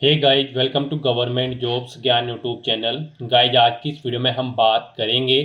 Hey guys, welcome to government jobs Gyan YouTube channel. Guys, आज की इस वीडियो में हम बात करेंगे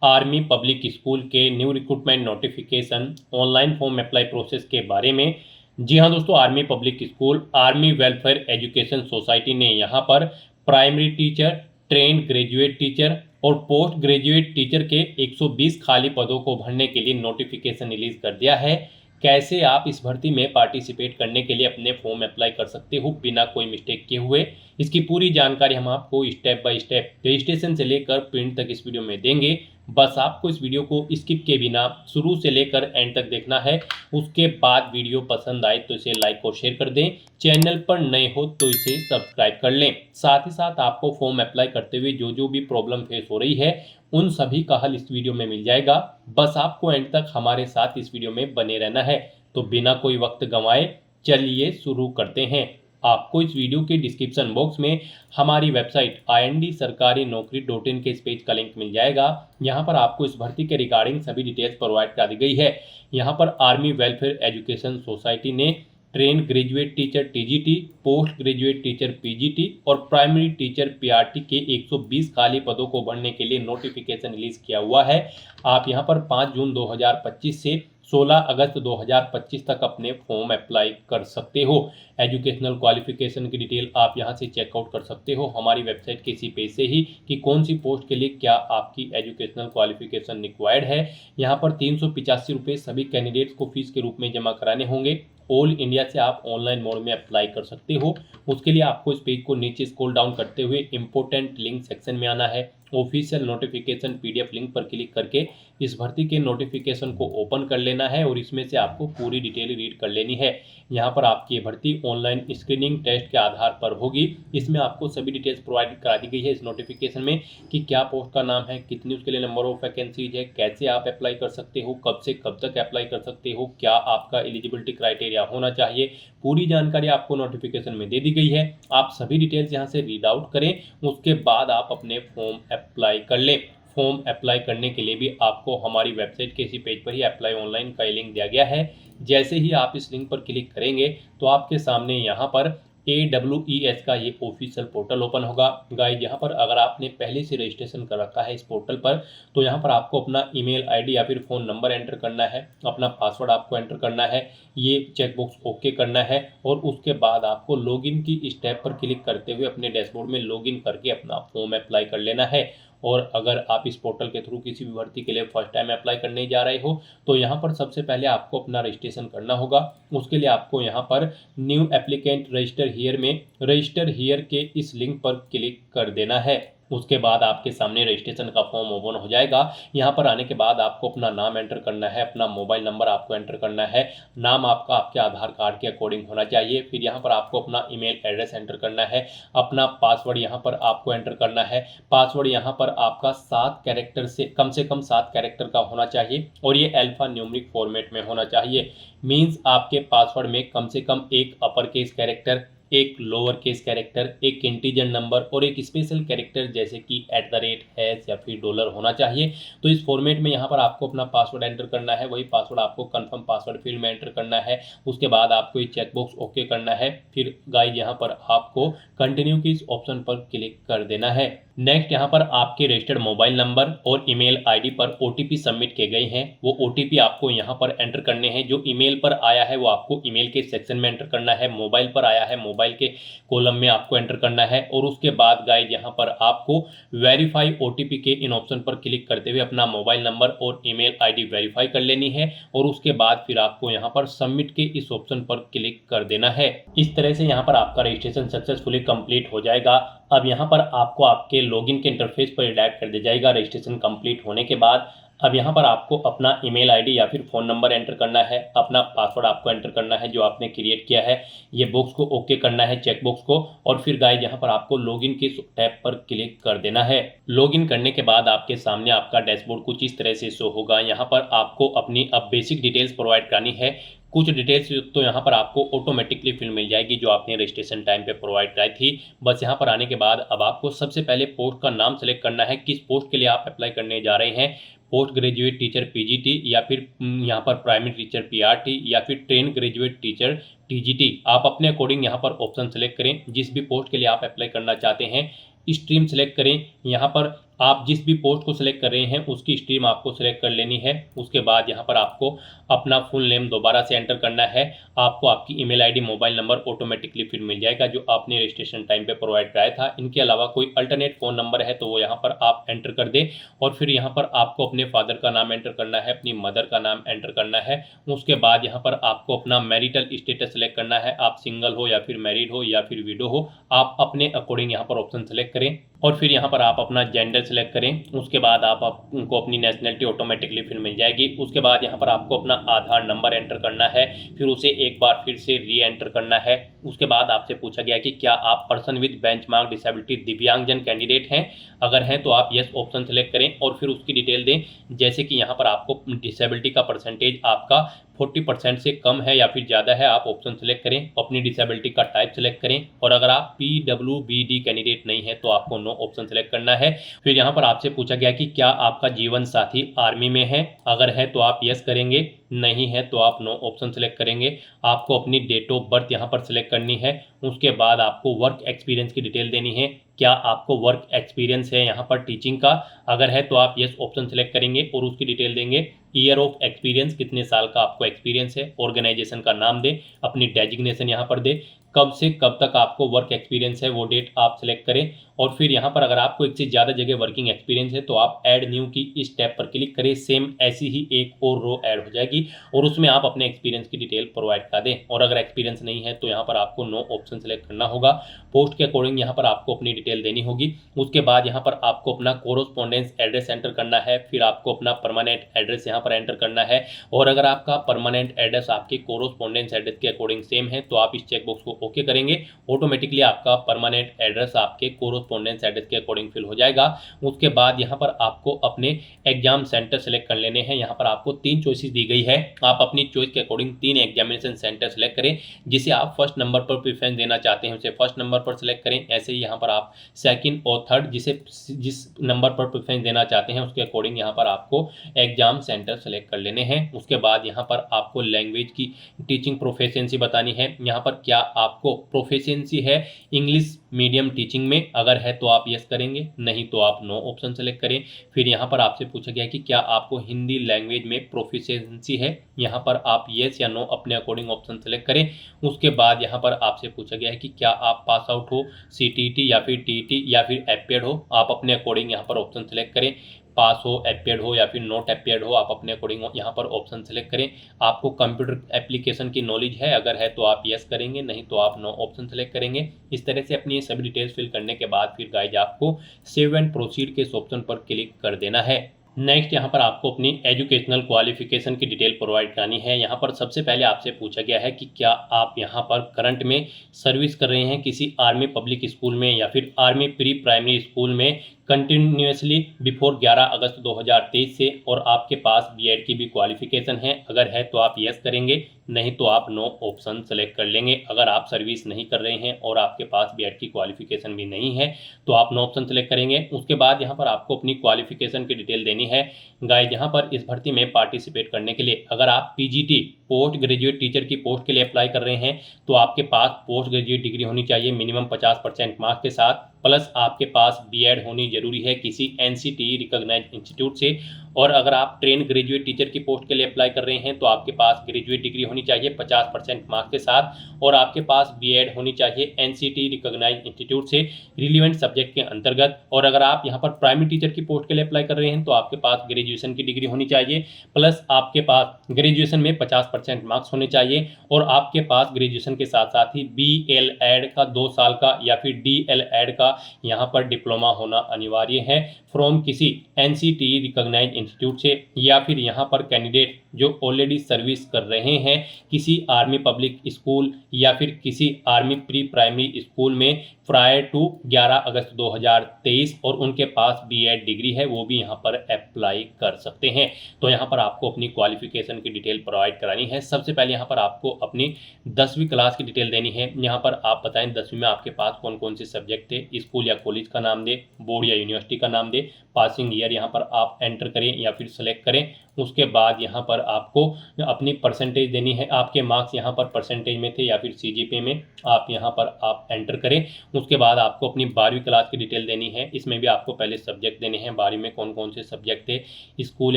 आर्मी पब्लिक स्कूल के new recruitment notification online form apply process के बारे में। जी हाँ दोस्तों, army public school army welfare education society ने यहाँ पर primary teacher, trained graduate teacher और पोस्ट ग्रेजुएट टीचर के 120 खाली पदों को भरने के लिए नोटिफिकेशन रिलीज कर दिया है। कैसे आप इस भर्ती में पार्टिसिपेट करने के लिए अपने फॉर्म अप्लाई कर सकते हो बिना कोई मिस्टेक किए हुए, इसकी पूरी जानकारी हम आपको स्टेप बाय स्टेप रजिस्ट्रेशन से लेकर प्रिंट तक इस वीडियो में देंगे। बस आपको इस वीडियो को स्किप के बिना शुरू से लेकर एंड तक देखना है। उसके बाद वीडियो पसंद आए तो इसे लाइक और शेयर कर दें। चैनल पर नए हो तो इसे सब्सक्राइब कर लें। साथ ही साथ आपको फॉर्म अप्लाई करते हुए जो जो भी प्रॉब्लम फेस हो रही है उन सभी का हल इस वीडियो में मिल जाएगा। बस आपको एंड तक हमारे साथ इस वीडियो में बने रहना है। तो बिना कोई वक्त गंवाए चलिए शुरू करते हैं। आपको इस वीडियो के डिस्क्रिप्शन बॉक्स में हमारी वेबसाइट ind-sarkari-naukri.in के इस पेज का लिंक मिल जाएगा। यहाँ पर आपको इस भर्ती के रिगार्डिंग सभी डिटेल्स प्रोवाइड करा दी गई है। यहाँ पर आर्मी वेलफेयर एजुकेशन सोसाइटी ने train graduate teacher TGT, post graduate teacher PGT और प्राइमरी टीचर पीआरटी के 120 खाली पदों को भरने के लिए नोटिफिकेशन रिलीज किया हुआ है। आप यहां पर 5 जून 2025 से 16 अगस्त 2025 तक अपने फॉर्म अप्लाई कर सकते हो। एजुकेशनल क्वालिफिकेशन की डिटेल आप यहां से चेकआउट कर सकते हो हमारी वेबसाइट के इसी पेज से ही कि कौन सी पोस्ट के लिए क्या आपकी एजुकेशनल क्वालिफिकेशन रिक्वायर्ड है। यहां पर 385 रुपये सभी कैंडिडेट्स को फीस के रूप में जमा कराने होंगे। ऑल इंडिया से आप ऑनलाइन मोड में अप्लाई कर सकते हो। उसके लिए आपको इस पेज को नीचे स्क्रॉल डाउन करते हुए इंपोर्टेंट लिंक सेक्शन में आना है। ऑफिशियल नोटिफिकेशन पीडीएफ लिंक पर क्लिक करके इस भर्ती के नोटिफिकेशन को ओपन कर लेना है और इसमें से आपको पूरी डिटेल रीड कर लेनी है। यहाँ पर आपकी ये भर्ती ऑनलाइन स्क्रीनिंग टेस्ट के आधार पर होगी। इसमें आपको सभी डिटेल्स प्रोवाइड करा दी गई है इस नोटिफिकेशन में कि क्या पोस्ट का नाम है, कितनी उसके लिए नंबर ऑफ वैकेंसीज है, कैसे आप अप्लाई कर सकते हो, कब से कब तक अप्लाई कर सकते हो, क्या आपका एलिजिबिलिटी क्राइटेरिया होना चाहिए। पूरी जानकारी आपको नोटिफिकेशन में दे दी गई है। आप सभी डिटेल्स यहाँ से रीड आउट करें, उसके बाद आप अपने फॉर्म अप्लाई कर लें। फॉर्म अप्लाई करने के लिए भी आपको हमारी वेबसाइट के इसी पेज पर ही अप्लाई ऑनलाइन का लिंक दिया गया है। जैसे ही आप इस लिंक पर क्लिक करेंगे तो आपके सामने यहाँ पर AWES का ये ऑफिशियल पोर्टल ओपन होगा। गाइज, यहाँ पर अगर आपने पहले से रजिस्ट्रेशन कर रखा है इस पोर्टल पर तो यहाँ पर आपको अपना ईमेल आईडी या फिर फ़ोन नंबर एंटर करना है, अपना पासवर्ड आपको एंटर करना है, ये चेकबॉक्स ओके करना है और उसके बाद आपको लॉगिन की स्टेप पर क्लिक करते हुए अपने डैशबोर्ड में लॉगिन करके अपना फॉर्म अप्लाई कर लेना है। और अगर आप इस पोर्टल के थ्रू किसी भी भर्ती के लिए फर्स्ट टाइम अप्लाई करने जा रहे हो तो यहाँ पर सबसे पहले आपको अपना रजिस्ट्रेशन करना होगा। उसके लिए आपको यहाँ पर न्यू एप्लीकेंट रजिस्टर हियर में रजिस्टर हियर के इस लिंक पर क्लिक कर देना है। उसके बाद आपके सामने रजिस्ट्रेशन का फॉर्म ओपन हो जाएगा। यहाँ पर आने के बाद आपको अपना नाम एंटर करना है, अपना मोबाइल नंबर आपको एंटर करना है। नाम आपका आपके आधार कार्ड के अकॉर्डिंग होना चाहिए। फिर यहाँ पर आपको अपना ईमेल एड्रेस एंटर करना है, अपना पासवर्ड यहाँ पर आपको एंटर करना है। पासवर्ड यहाँ पर आपका 7 कैरेक्टर से कम 7 कैरेक्टर का होना चाहिए और ये अल्फा न्यूमेरिक फॉर्मेट में होना चाहिए। मीन्स आपके पासवर्ड में कम से कम एक अपर केस कैरेक्टर, एक लोअर केस कैरेक्टर, एक इंटीजर नंबर और एक स्पेशल कैरेक्टर जैसे कि @ या फिर डॉलर होना चाहिए। तो इस फॉर्मेट में यहाँ पर आपको अपना पासवर्ड एंटर करना है। वही पासवर्ड आपको कंफर्म पासवर्ड फील्ड में एंटर करना है। उसके बाद आपको ये चेकबॉक्स ओके करना है। फिर गाइज यहाँ पर आपको कंटिन्यू की इस ऑप्शन पर क्लिक कर देना है। नेक्स्ट यहाँ पर आपके रजिस्टर्ड मोबाइल नंबर और ईमेल आईडी पर ओटीपी सबमिट किए गए हैं। वो ओटीपी आपको यहाँ पर एंटर करने हैं। जो ईमेल पर आया है वो आपको ईमेल के सेक्शन में एंटर करना है। मोबाइल पर आया है मोबाइल के कॉलम में आपको एंटर करना है। और उसके बाद गाइज यहाँ पर आपको वेरीफाई ओटीपी के इन ऑप्शन पर क्लिक करते हुए अपना मोबाइल नंबर और ईमेल आईडी वेरीफाई कर लेनी है। और उसके बाद फिर आपको यहाँ पर सबमिट के इस ऑप्शन पर क्लिक कर देना है। इस तरह से यहाँ पर आपका रजिस्ट्रेशन सक्सेसफुली कंप्लीट हो जाएगा। अब यहाँ पर आपको आपके लॉगिन के इंटरफेस पर रिडायरेक्ट कर दिया जाएगा रजिस्ट्रेशन कंप्लीट होने के बाद। अब यहाँ पर आपको अपना ईमेल आईडी या फिर फ़ोन नंबर एंटर करना है, अपना पासवर्ड आपको एंटर करना है जो आपने क्रिएट किया है। ये बॉक्स को ओके करना है, चेक बॉक्स को। और फिर गाइज यहाँ पर आपको लॉगिन के टैब पर क्लिक कर देना है। लॉगिन करने के बाद आपके सामने आपका डैशबोर्ड कुछ इस तरह से शो होगा। यहाँ पर आपको अपनी अब बेसिक डिटेल्स प्रोवाइड करानी है। कुछ डिटेल्स तो यहाँ पर आपको ऑटोमेटिकली फिल मिल जाएगी जो आपने रजिस्ट्रेशन टाइम पे प्रोवाइड कराई थी। बस यहाँ पर आने के बाद अब आपको सबसे पहले पोस्ट का नाम सेलेक्ट करना है, किस पोस्ट के लिए आप अप्लाई करने जा रहे हैं। पोस्ट ग्रेजुएट टीचर पीजीटी, या फिर यहाँ पर प्राइमरी टीचर पीआरटी, या फिर ट्रेन ग्रेजुएट टीचर टीजीटी। आप अपने अकॉर्डिंग यहाँ पर ऑप्शन सेलेक्ट करें। जिस भी पोस्ट के लिए आप अप्लाई करना चाहते हैं स्ट्रीम सेलेक्ट करें। यहाँ पर आप जिस भी पोस्ट को सिलेक्ट कर रहे हैं उसकी स्ट्रीम आपको सिलेक्ट कर लेनी है। उसके बाद यहाँ पर आपको अपना फुल नेम दोबारा से एंटर करना है। आपको आपकी email ID, mobile number automatically फिर मिल जाएगा जो आपने रजिस्ट्रेशन टाइम पे प्रोवाइड कराया था। इनके अलावा कोई अल्टरनेट फ़ोन नंबर है तो वो यहाँ पर आप एंटर कर दें। और फिर यहाँ पर आपको अपने फादर का नाम एंटर करना है, अपनी मदर का नाम एंटर करना है। उसके बाद यहाँ पर आपको अपना मैरिटल स्टेटस सेलेक्ट करना है। आप सिंगल हो या फिर मैरिड हो या फिर विडो हो, आप अपने अकॉर्डिंग यहाँ पर ऑप्शन सेलेक्ट करें। और फिर यहाँ पर आप अपना जेंडर सेलेक्ट करें। उसके बाद आपको अपनी नेशनलिटी ऑटोमेटिकली फिर मिल जाएगी। उसके बाद यहाँ पर आपको अपना आधार नंबर एंटर करना है, फिर उसे एक बार फिर से री एंटर करना है। उसके बाद आपसे पूछा गया कि क्या आप पर्सन विद बेंचमार्क डिसेबिलिटी दिव्यांगजन कैंडिडेट हैं। अगर हैं तो आप यस ऑप्शन सेलेक्ट करें और फिर उसकी डिटेल दें। जैसे कि यहाँ पर आपको डिसेबिलिटी का परसेंटेज आपका 40% से कम है या फिर ज़्यादा है, आप ऑप्शन सेलेक्ट करें। अपनी डिसेबिलिटी का टाइप सेलेक्ट करें। और अगर आप PWBD कैंडिडेट नहीं है तो आपको नो ऑप्शन सेलेक्ट करना है। फिर यहाँ पर आपसे पूछा गया कि क्या आपका जीवन साथी आर्मी में है। अगर है तो आप यस करेंगे, नहीं है तो आप नो ऑप्शन सेलेक्ट करेंगे। आपको अपनी डेट ऑफ बर्थ यहाँ पर सेलेक्ट करनी है। उसके बाद आपको वर्क एक्सपीरियंस की डिटेल देनी है। क्या आपको वर्क एक्सपीरियंस है यहाँ पर टीचिंग का। अगर है तो आप यस ऑप्शन सेलेक्ट करेंगे और उसकी डिटेल देंगे। ईयर ऑफ एक्सपीरियंस, कितने साल का आपको एक्सपीरियंस है। ऑर्गेनाइजेशन का नाम दें, अपनी डेजिग्नेशन यहाँ पर दें, कब से कब तक आपको वर्क एक्सपीरियंस है वो डेट आप सेलेक्ट करें। और फिर यहाँ पर अगर आपको एक से ज़्यादा जगह वर्किंग एक्सपीरियंस है तो आप ऐड न्यू की इस टैब पर क्लिक करें। सेम ऐसी ही एक और रो ऐड हो जाएगी और उसमें आप अपने एक्सपीरियंस की डिटेल प्रोवाइड कर दें। और अगर एक्सपीरियंस नहीं है तो यहाँ पर आपको नो ऑप्शन सेलेक्ट करना होगा। पोस्ट के अकॉर्डिंग यहाँ पर आपको अपनी डिटेल देनी होगी। उसके बाद यहाँ पर आपको अपना कोरोस्पोंडेंस एड्रेस एंटर करना है। फिर आपको अपना परमानेंट एड्रेस यहाँ पर एंटर करना है। और अगर आपका परमानेंट एड्रेस आपके कोरोस्पोंडेंस एड्रेस के अकॉर्डिंग सेम है तो आप इस चेकबॉक्स को ओके करेंगे। ऑटोमेटिकली आपका परमानेंट एड्रेस आपके कोरोस्पोंडेंस एड्रेस के अकॉर्डिंग फिल हो जाएगा। उसके बाद यहाँ पर आपको अपने एग्जाम सेंटर सेलेक्ट कर लेने हैं। यहाँ पर आपको 3 चॉइसेस दी गई है। आप अपनी चॉइस के अकॉर्डिंग 3 एग्जामिनेशन सेंटर सेलेक्ट करें। जिसे आप फर्स्ट नंबर पर प्रेफरेंस देना चाहते हैं उसे फर्स्ट नंबर पर सेलेक्ट करें। ऐसे ही यहाँ पर आप सेकंड और थर्ड जिस नंबर पर प्रेफरेंस देना चाहते हैं उसके अकॉर्डिंग यहाँ पर आपको एग्जाम सेंटर सेलेक्ट कर लेने हैं। उसके बाद यहाँ पर आपको लैंग्वेज की टीचिंग प्रोफिशिएंसी बतानी है। यहाँ पर क्या आपको प्रोफिशिएंसी है इंग्लिश मीडियम टीचिंग में। अगर है तो आप यस करेंगे, नहीं तो आप नो ऑप्शन सेलेक्ट करें। फिर यहाँ पर आपसे पूछा गया कि क्या आपको हिंदी लैंग्वेज में प्रोफिशिएंसी है। यहाँ पर आप यस या नो अपने अकॉर्डिंग ऑप्शन सेलेक्ट करें। उसके बाद यहाँ पर आपसे पूछा गया है कि क्या आप पास आउट हो CTET या फिर TET या फिर एपीएड हो। आप अपने अकॉर्डिंग यहाँ पर ऑप्शन सेलेक्ट करें। पास हो, एपीएड हो या फिर नॉट एपीएड हो, आप अपने अकॉर्डिंग यहाँ पर ऑप्शन सेलेक्ट करें। आपको कंप्यूटर एप्लीकेशन की नॉलेज है। अगर है तो आप यस करेंगे, नहीं तो आप नो ऑप्शन सेलेक्ट करेंगे। इस तरह से अपनी ये सभी डिटेल्स फिल करने के बाद फिर गाइज आपको सेव एंड प्रोसीड के इस ऑप्शन पर क्लिक कर देना है। नेक्स्ट यहाँ पर आपको अपनी एजुकेशनल क्वालिफिकेशन की डिटेल प्रोवाइड करानी है। यहाँ पर सबसे पहले आपसे पूछा गया है कि क्या आप यहाँ पर करंट में सर्विस कर रहे हैं किसी आर्मी पब्लिक स्कूल में या फिर आर्मी प्री प्राइमरी स्कूल में कंटिन्यूसली बिफोर 11 अगस्त 2023 से, और आपके पास बीएड की भी क्वालिफिकेशन है। अगर है तो आप यस करेंगे, नहीं तो आप नो ऑप्शन सेलेक्ट कर लेंगे। अगर आप सर्विस नहीं कर रहे हैं और आपके पास बीएड की क्वालिफिकेशन भी नहीं है तो आप नो ऑप्शन सेलेक्ट करेंगे। उसके बाद यहाँ पर आपको अपनी क्वालिफिकेशन की डिटेल देनी है। गाइस यहाँ पर इस भर्ती में पार्टिसिपेट करने के लिए अगर आप PGT पोस्ट ग्रेजुएट टीचर की पोस्ट के लिए अप्लाई कर रहे हैं तो आपके पास पोस्ट ग्रेजुएट डिग्री होनी चाहिए मिनिमम 50% मार्क्स के साथ, प्लस आपके पास बीएड होनी जरूरी है किसी NCTE रिकॉग्नाइज्ड इंस्टीट्यूट से। और अगर आप ट्रेन ग्रेजुएट टीचर की पोस्ट के लिए अप्लाई कर रहे हैं तो आपके पास ग्रेजुएट डिग्री होनी चाहिए 50% मार्क्स के साथ, और आपके पास बीएड होनी चाहिए NCTE रिकॉग्नाइज्ड इंस्टीट्यूट से रिलीवेंट सब्जेक्ट के अंतर्गत। और अगर आप यहाँ पर प्राइमरी टीचर की पोस्ट के लिए अप्लाई कर रहे हैं तो आपके पास ग्रेजुएशन की डिग्री होनी चाहिए, प्लस आपके पास ग्रेजुएशन में 50% मार्क्स होने चाहिए, और आपके पास ग्रेजुएशन के साथ साथ ही BLED का 2 साल का या फिर DLED का यहाँ पर डिप्लोमा होना अनिवार्य है फ्रॉम किसी NCTE रिकॉग्नाइज्ड इंस्टीट्यूट से, या फिर यहाँ पर कैंडिडेट जो ऑलरेडी सर्विस कर रहे हैं किसी आर्मी पब्लिक स्कूल या फिर किसी आर्मी प्री प्राइमरी स्कूल में प्रायर टू 11 अगस्त 2023 और उनके पास B.Ed डिग्री है, वो भी यहाँ पर अप्लाई कर सकते हैं। तो यहाँ पर आपको अपनी क्वालिफिकेशन की डिटेल प्रोवाइड करानी है। सबसे पहले यहाँ पर आपको अपनी 10वीं क्लास की डिटेल देनी है। यहाँ पर आप बताएं 10वीं में आपके पास कौन कौन से सब्जेक्ट थे, स्कूल या कॉलेज का नाम दे, बोर्ड या यूनिवर्सिटी का नाम दे, पासिंग ईयर यहाँ पर आप एंटर करें या फिर सेलेक्ट करें। उसके बाद यहाँ पर आपको अपनी परसेंटेज देनी है, आपके मार्क्स यहाँ पर परसेंटेज में थे या फिर CGPA में आप यहाँ पर आप एंटर करें। उसके बाद आपको अपनी 12वीं क्लास की डिटेल देनी है। इसमें भी आपको पहले सब्जेक्ट देने हैं, 12वीं में कौन कौन से सब्जेक्ट थे, स्कूल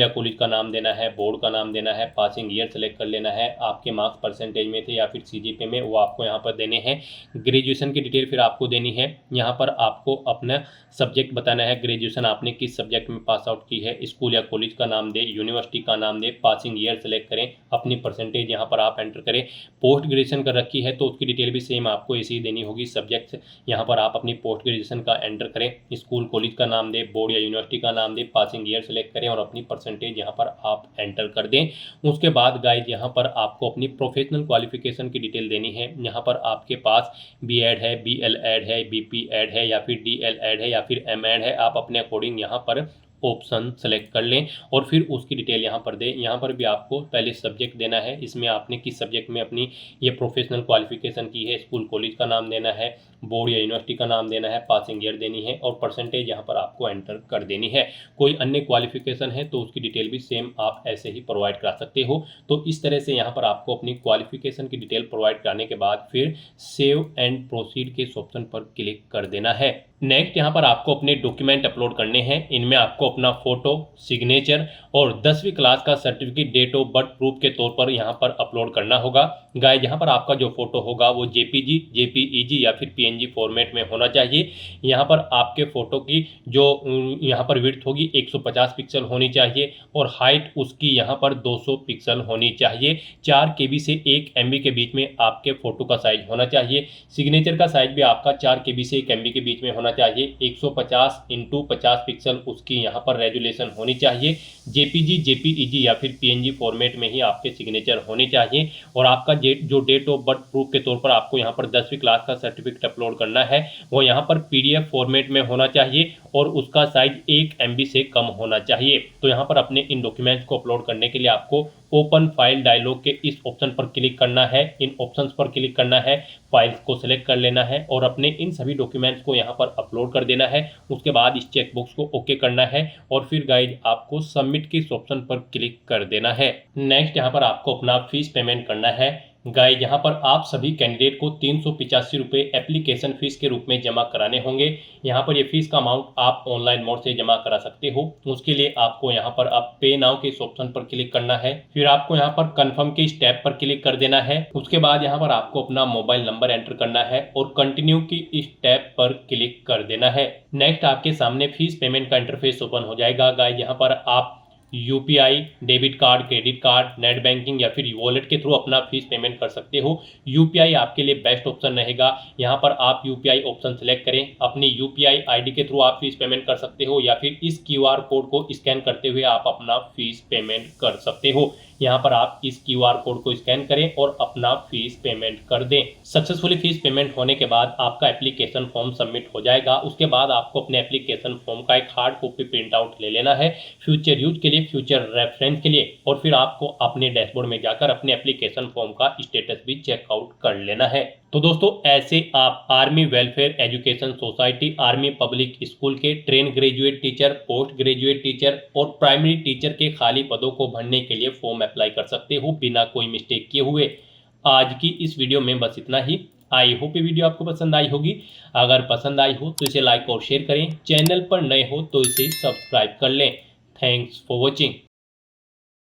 या कॉलेज का नाम देना है, बोर्ड का नाम देना है, पासिंग ईयर सेलेक्ट कर लेना है, आपके मार्क्स परसेंटेज में थे या फिर CGPA में वो आपको यहाँ पर देने हैं। ग्रेजुएशन की डिटेल फिर आपको देनी है। यहाँ पर आपको अपना सब्जेक्ट बताना है, ग्रेजुएशन आपने किस सब्जेक्ट में पास आउट की है, स्कूल या कॉलेज का नाम दे, यूनिवर्सिटी का नाम दे, पासिंग ईयर सेलेक्ट करें, अपनी परसेंटेज यहाँ पर आप एंटर करें। पोस्ट ग्रेजुएशन कर रखी है तो उसकी डिटेल भी सेम आपको ऐसी ही देनी होगी। सब्जेक्ट यहाँ पर आप अपनी पोस्ट ग्रेजुएशन का एंटर करें, स्कूल कॉलेज का नाम दे, बोर्ड या यूनिवर्सिटी का नाम दे, पासिंग ईयर सेलेक्ट करें और अपनी परसेंटेज यहाँ पर आप एंटर कर दें। उसके बाद गाइज यहाँ पर आपको अपनी प्रोफेशनल क्वालिफिकेशन की डिटेल देनी है। यहाँ पर आपके पास B.Ed है, BLEd है, BP.Ed है या फिर DLEd है या फिर M.Ed है, आप अपने अकॉर्डिंग यहाँ पर ऑप्शन सेलेक्ट कर लें और फिर उसकी डिटेल यहाँ पर दें। यहाँ पर भी आपको पहले सब्जेक्ट देना है, इसमें आपने किस सब्जेक्ट में अपनी ये प्रोफेशनल क्वालिफिकेशन की है, स्कूल कॉलेज का नाम देना है, बोर्ड या यूनिवर्सिटी का नाम देना है, पासिंग ईयर देनी है और परसेंटेज यहाँ पर आपको एंटर कर देनी है। कोई अन्य क्वालिफिकेशन है तो उसकी डिटेल भी सेम आप ऐसे ही प्रोवाइड करा सकते हो। तो इस तरह से यहाँ पर आपको अपनी क्वालिफिकेशन की डिटेल प्रोवाइड कराने के बाद फिर सेव एंड प्रोसीड के इस ऑप्शन पर क्लिक कर देना है। नेक्स्ट यहाँ पर आपको अपने डॉक्यूमेंट अपलोड करने हैं। इनमें आपको अपना फोटो, सिग्नेचर और 10वीं क्लास का certificate date of birth proof के तौर पर यहाँ पर अपलोड करना होगा। गाइस यहाँ पर आपका जो फोटो होगा वो JPG, JPEG या फिर PNG फॉर्मेट में होना चाहिए। यहाँ पर आपके फोटो की जो यहाँ पर विड्थ होगी 150 पिक्सल होनी चाहिए और हाइट उसकी यहाँ पर 200 पिक्सल होनी चाहिए। 4 KB से 1 MB के बीच में आपके फोटो का साइज होना चाहिए। सिग्नेचर का साइज भी आपका 4 KB से 1 MB के बीच में होना चाहिए। 150 × 50 पिक्सल उसकी यहाँ पर रेजोल्यूशन होनी चाहिए। JPG, JPEG या फिर PNG फॉर्मेट में ही आपके सिग्नेचर होने चाहिए और आपका जो डेट ऑफ बर्थ प्रूफ के तौर पर आपको यहाँ पर 10वीं क्लास का सर्टिफिकेट अपलोड करना है वो यहाँ पर PDF फॉर्मेट में होना चाहिए और उसका साइज 1 MB से कम होना चाहिए। तो यहाँ पर अपने इन डॉक्यूमेंट्स को अपलोड करने के लिए आपको ओपन फाइल डायलॉग के इस ऑप्शन पर क्लिक करना है, इन ऑप्शंस पर क्लिक करना है, फाइल्स को सिलेक्ट कर लेना है और अपने इन सभी डॉक्यूमेंट्स को यहाँ पर अपलोड कर देना है। उसके बाद इस चेकबॉक्स को ओके करना है और फिर गाइज आपको सबमिट के इस ऑप्शन पर क्लिक कर देना है। नेक्स्ट यहाँ पर आपको अपना फीस पेमेंट करना है। गाइज यहाँ पर आप सभी कैंडिडेट को 385 रुपये एप्लीकेशन फीस के रूप में जमा कराने होंगे। यहाँ पर ये फीस का अमाउंट आप ऑनलाइन मोड से जमा करा सकते हो। उसके लिए आपको यहाँ पर आप पे नाउ के इस ऑप्शन पर क्लिक करना है, फिर आपको यहाँ पर कंफर्म के इस टैब पर क्लिक कर देना है। उसके बाद यहाँ पर आपको अपना मोबाइल नंबर एंटर करना है और कंटिन्यू की इस टैब पर क्लिक कर देना है। नेक्स्ट आपके सामने फीस पेमेंट का इंटरफेस ओपन हो जाएगा। गाइज यहाँ पर आप UPI, debit card, credit card, net banking या फिर वॉलेट के थ्रू अपना फीस पेमेंट कर सकते हो। UPI आपके लिए बेस्ट ऑप्शन रहेगा। यहाँ पर आप UPI ऑप्शन सेलेक्ट करें, अपनी UPI ID के थ्रू आप फीस पेमेंट कर सकते हो या फिर इस QR कोड को स्कैन करते हुए आप अपना फीस पेमेंट कर सकते हो। यहाँ पर आप इस QR कोड को स्कैन करें और अपना फीस पेमेंट कर दें। सक्सेसफुली फीस पेमेंट होने के बाद आपका एप्लीकेशन फॉर्म सबमिट हो जाएगा। उसके बाद आपको अपने एप्लीकेशन फॉर्म का एक हार्ड कॉपी प्रिंट आउट ले लेना है फ्यूचर यूज के लिए, फ्यूचर रेफरेंस के लिए, और फिर आपको अपने डैशबोर्ड में जाकर अपने एप्लीकेशन फॉर्म का स्टेटस भी चेकआउट कर लेना है। तो दोस्तों ऐसे आप army welfare education society, army public school के train graduate teacher, post graduate teacher और प्राइमरी टीचर के खाली पदों को भरने के लिए फॉर्म अप्लाई कर सकते हो बिना कोई मिस्टेक किए हुए। आज की इस वीडियो में बस इतना ही। आई होप ये वीडियो आपको पसंद आई होगी। अगर पसंद आई हो तो इसे लाइक और शेयर करें। चैनल पर नए हो तो इसे सब्सक्राइब कर लें। Thanks for watching.